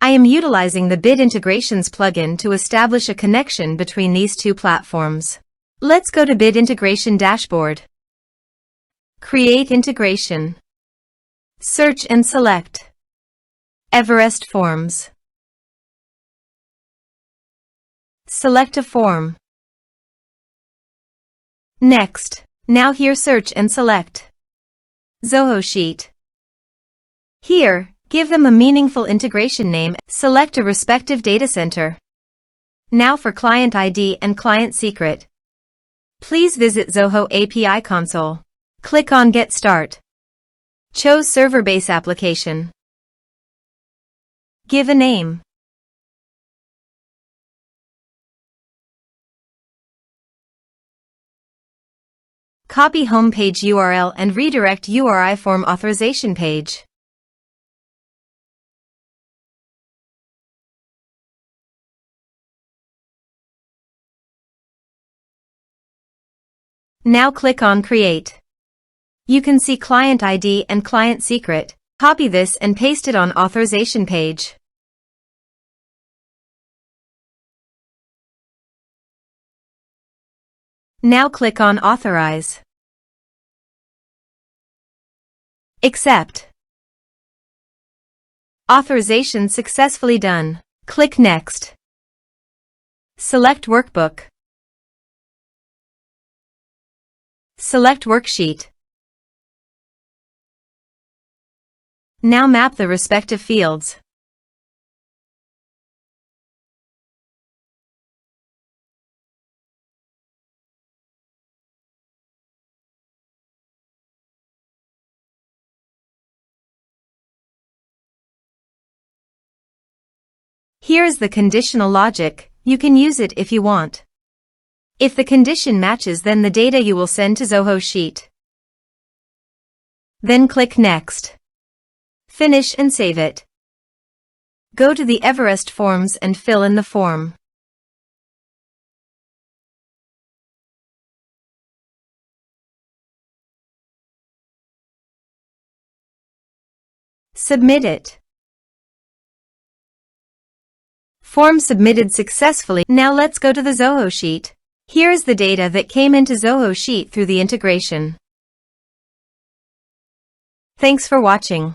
I am utilizing the Bit Integrations plugin to establish a connection between these two platforms. Let's go to Bit Integration Dashboard. Create integration. Search and select Everest Forms. Select a form. Next, now here search and select Zoho Sheet. Here, give them a meaningful integration name. Select a respective data center. Now for client ID and client secret. Please visit Zoho API console. Click on Get Start. Choose Server Base Application. Give a name. Copy homepage URL and redirect URI form authorization page. Now click on Create. You can see client ID and client secret. Copy this and paste it on authorization page. Now click on Authorize. Accept. Authorization successfully done. Click Next. Select Workbook. Select Worksheet. Now map the respective fields. Here is the conditional logic. You can use it if you want. If the condition matches, then the data you will send to Zoho Sheet. Then click Next. Finish and save it. Go to the Everest Forms and fill in the form. Submit it. Form submitted successfully. Now let's go to the Zoho Sheet. Here is the data that came into Zoho Sheet through the integration. Thanks for watching.